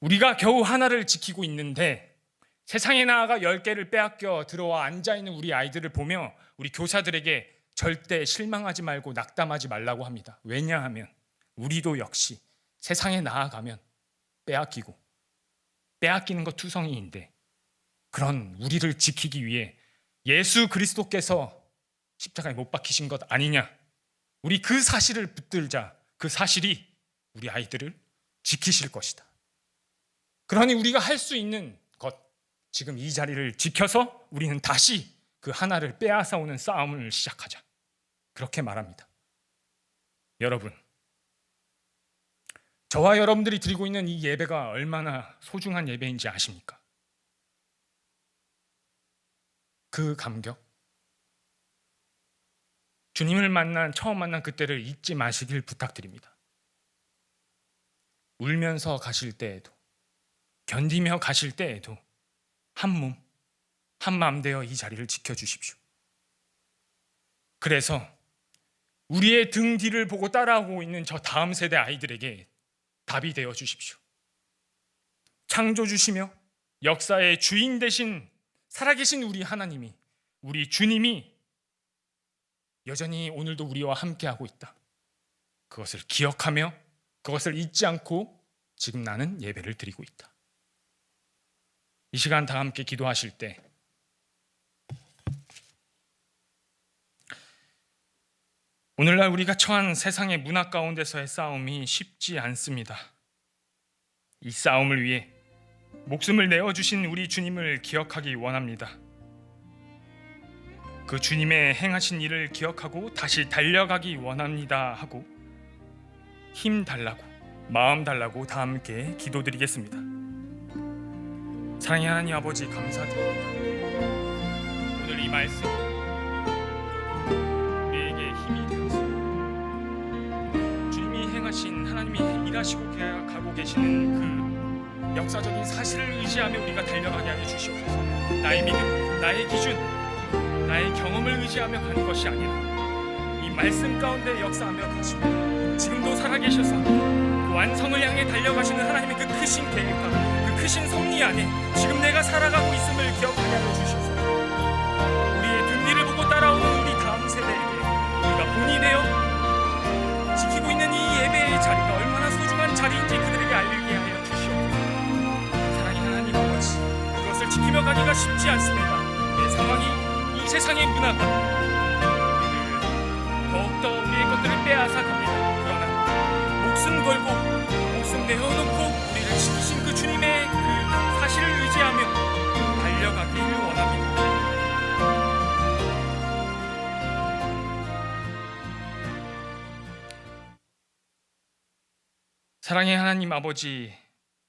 우리가 겨우 하나를 지키고 있는데 세상에 나아가 10개를 빼앗겨 들어와 앉아있는 우리 아이들을 보며 우리 교사들에게 절대 실망하지 말고 낙담하지 말라고 합니다. 왜냐하면 우리도 역시 세상에 나아가면 빼앗기는 것 투성이인데 그런 우리를 지키기 위해 예수 그리스도께서 십자가에 못 박히신 것 아니냐. 우리 그 사실을 붙들자. 그 사실이 우리 아이들을 지키실 것이다. 그러니 우리가 할 수 있는 것, 지금 이 자리를 지켜서 우리는 다시 그 하나를 빼앗아 오는 싸움을 시작하자. 그렇게 말합니다. 여러분, 저와 여러분들이 드리고 있는 이 예배가 얼마나 소중한 예배인지 아십니까? 그 감격, 주님을 처음 만난 그때를 잊지 마시길 부탁드립니다. 울면서 가실 때에도, 견디며 가실 때에도 한 몸, 한 마음 되어 이 자리를 지켜주십시오. 그래서 우리의 등 뒤를 보고 따라오고 있는 저 다음 세대 아이들에게 답이 되어 주십시오. 창조주시며 역사의 주인 되신 살아계신 우리 하나님이, 우리 주님이 여전히 오늘도 우리와 함께하고 있다. 그것을 기억하며 그것을 잊지 않고 지금 나는 예배를 드리고 있다. 이 시간 다 함께 기도하실 때 오늘날 우리가 처한 세상의 문화 가운데서의 싸움이 쉽지 않습니다. 이 싸움을 위해 목숨을 내어주신 우리 주님을 기억하기 원합니다. 그 주님의 행하신 일을 기억하고 다시 달려가기 원합니다 하고 힘 달라고 마음 달라고 다 함께 기도드리겠습니다. 사랑의 하나님 아버지 감사드립니다. 오늘 이 말씀 우리에게 힘이 되었습니다. 주님이 행하신 하나님이 일하시고 가고 계시는 그 역사적인 사실을 의지하며 우리가 달려가게 하여 주시옵소서. 나의 믿음, 나의 기준, 나의 경험을 의지하며 가는 것이 아니라 이 말씀 가운데 역사하며 가시고 지금도 살아계셔서 그 완성을 향해 달려가시는 하나님의 그 크신 계획과 그 크신 섭리 안에 지금 내가 살아가고 있음을 기억하게 하여 주셔서 우리의 등 뒤를 보고 따라오는 우리 다음 세대에게 우리가 본이 되어 지키고 있는 이 예배의 자리가 얼마나 소중한 자리인지 그들에게 알게 하여 주시옵소서. 사랑의 하나님 아버지, 그것을 지키며 가기가 쉽지 않습니다. 내 상황이 이 세상의 문화가 더욱더 우리의 것들을 빼앗아 갑니다. 그러나 목숨 걸고 목숨 내어놓고 우리를 지키신 그 주님의 그 사실을 의지하며 달려가기를 원합니다. 사랑의 하나님 아버지,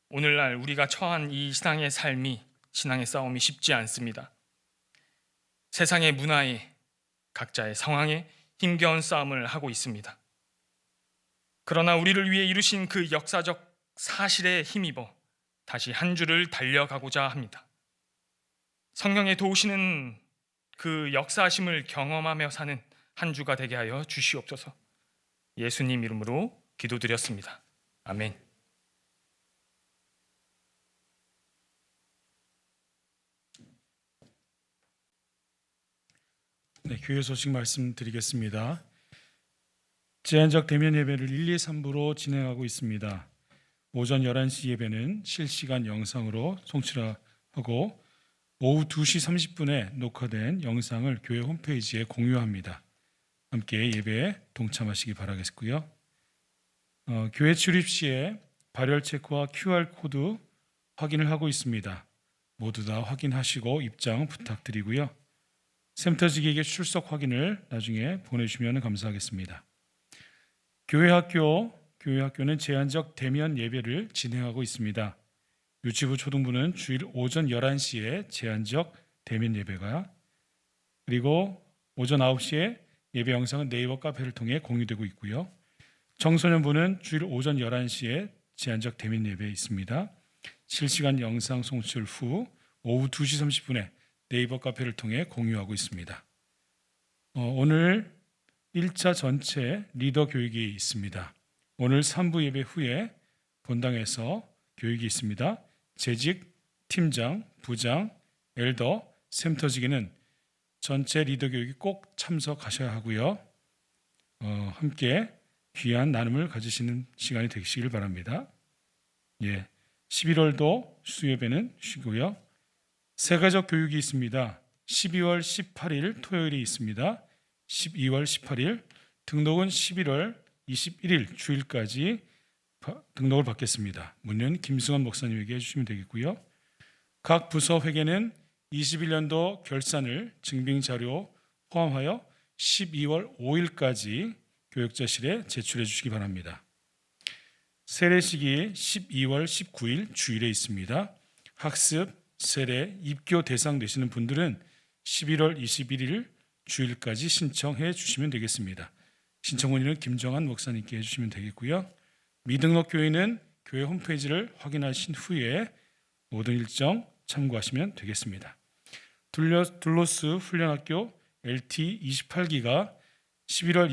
오늘날 우리가 처한 이 신앙의 싸움이 쉽지 않습니다. 세상의 문화에 각자의 상황에 힘겨운 싸움을 하고 있습니다. 그러나 우리를 위해 이루신 그 역사적 사실에 힘입어 다시 한 줄을 달려가고자 합니다. 성령의 도우시는 그 역사하심을 경험하며 사는 한 주가 되게 하여 주시옵소서. 예수님 이름으로 기도드렸습니다. 아멘. 네, 교회 소식 말씀드리겠습니다. 제한적 대면 예배를 1, 2, 3부로 진행하고 있습니다. 오전 11시 예배는 실시간 영상으로 송출하고 오후 2시 30분에 녹화된 영상을 교회 홈페이지에 공유합니다. 함께 예배에 동참하시기 바라겠고요. 교회 출입 시에 발열 체크와 QR코드 확인을 하고 있습니다. 모두 다 확인하시고 입장 부탁드리고요. 센터직에게 출석 확인을 나중에 보내주시면 감사하겠습니다. 교회학교는 제한적 대면 예배를 진행하고 있습니다. 유치부 초등부는 주일 오전 11시에 제한적 대면 예배가, 그리고 오전 9시에 예배 영상은 네이버 카페를 통해 공유되고 있고요. 청소년부는 주일 오전 11시에 제한적 대면 예배 있습니다. 실시간 영상 송출 후 오후 2시 30분에 네이버 카페를 통해 공유하고 있습니다. 오늘 1차 전체 리더 교육이 있습니다. 오늘 3부 예배 후에 본당에서 교육이 있습니다. 재직, 팀장, 부장, 엘더, 센터직에는 전체 리더 교육이 꼭 참석하셔야 하고요. 함께 귀한 나눔을 가지시는 시간이 되시길 바랍니다. 11월도 수요예배는 쉬고요. 세가족 교육이 있습니다. 12월 18일 토요일이 있습니다. 12월 18일 등록은 11월 21일 주일까지 등록을 받겠습니다. 문의는 김승원 목사님에게 해주시면 되겠고요. 각 부서 회계는 21년도 결산을 증빙자료 포함하여 12월 5일까지 교육자실에 제출해 주시기 바랍니다. 세례식이 12월 19일 주일에 있습니다. 학습, 세례, 입교 대상 되시는 분들은 11월 21일 주일까지 신청해 주시면 되겠습니다. 신청 문의는 김정한 목사님께 해주시면 되겠고요. 미등록 교인은 교회 홈페이지를 확인하신 후에 모든 일정 참고하시면 되겠습니다. 둘로스 훈련학교 LT 28기가 11월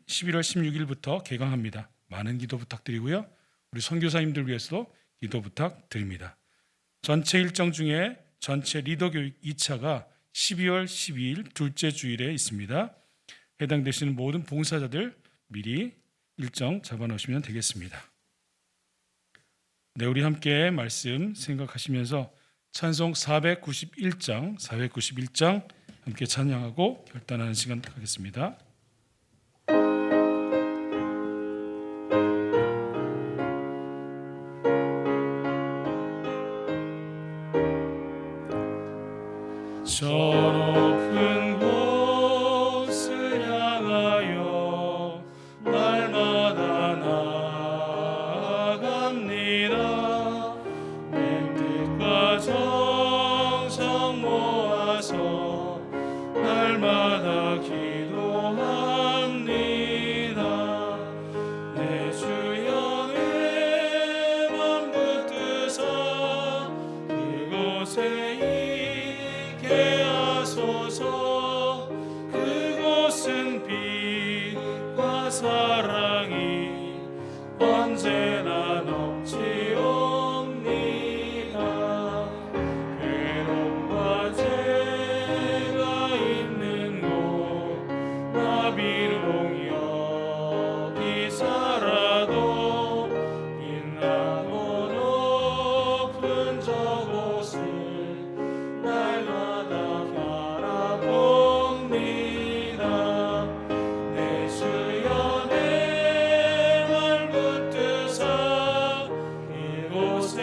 16일부터 개강합니다. 많은 기도 부탁드리고요. 우리 선교사님들 위해서도 기도 부탁드립니다. 전체 일정 중에 전체 리더 교육 2차가 12월 12일 둘째 주일에 있습니다. 해당되시는 모든 봉사자들 미리 일정 잡아놓으시면 되겠습니다. 네, 우리 함께 말씀 생각하시면서 찬송 491장 함께 찬양하고 결단하는 시간 하겠습니다. 언제나 넘치옵니다. 괴로움과 죄가 있는 곳 나 비록 여기 살아도 빛나고 높은 저곳을 날마다 바라봅니다. 내 주여 내 말 붙드사 그곳에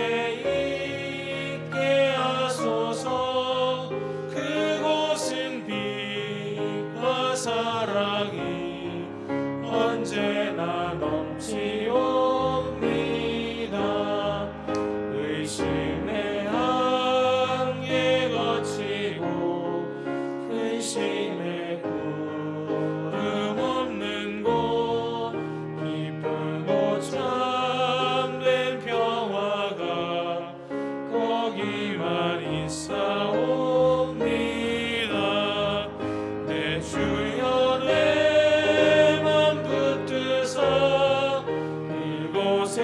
있게 하소서. 그곳은 빛과 사랑이 언제나 넘치옵니다. 의심의 한계 거치고 근심의 구름 없는 곳 기쁘고 참된 평화가 거기만 있사옵니다. 내 주여 내 맘 붙드사 그곳에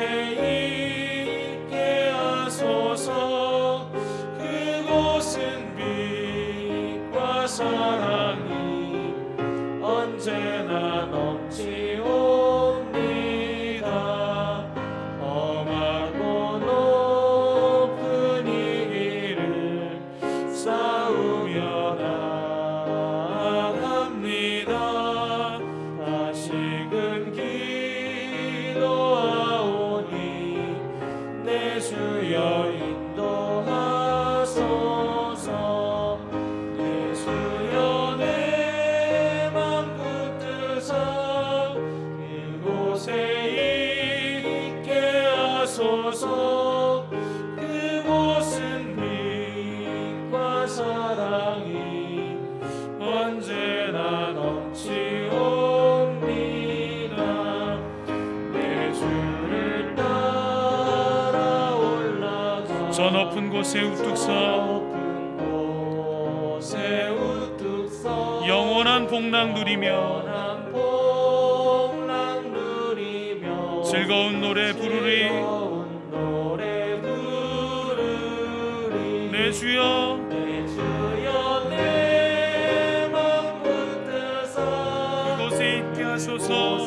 있게 하소서. 그곳은 빛과 사랑이 언제나 넘치옵니다. 험하고 높은 이 길을 싸우며 나아갑니다. 다시금 기도하오니 내 주여 인도하소서. 내 주여 내 맘 붙드사 그곳에 있게 하소서. 그곳은 빛과 사랑이 언제나 넘치옵니다. 내 주를 따라 올라가 저 높은 곳에 우뚝 서 영원한 복락 누리며 즐거운 노래 부르리. 내 주여 내 맘 붙드사 그곳에 있게 하소서.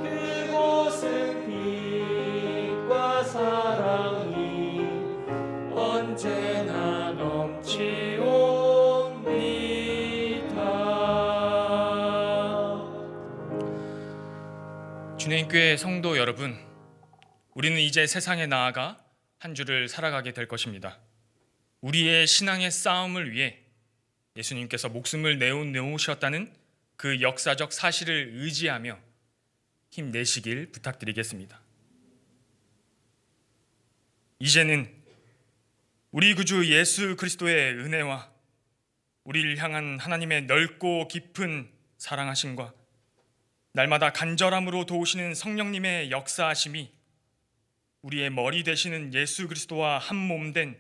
그곳은 빛과 사랑이 언제나 넘치옵니다. 주님교회 성도 여러분, 우리는 이제 세상에 나아가 한 주를 살아가게 될 것입니다. 우리의 신앙의 싸움을 위해 예수님께서 목숨을 내놓으셨다는 그 역사적 사실을 의지하며 힘내시길 부탁드리겠습니다. 이제는 우리 구주 예수 그리스도의 은혜와 우리를 향한 하나님의 넓고 깊은 사랑하심과 날마다 간절함으로 도우시는 성령님의 역사하심이 우리의 머리 되시는 예수 그리스도와 한 몸 된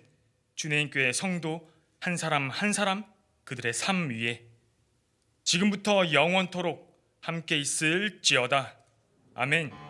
주내인교회 성도 한 사람 한 사람 그들의 삶 위에 지금부터 영원토록 함께 있을지어다. 아멘.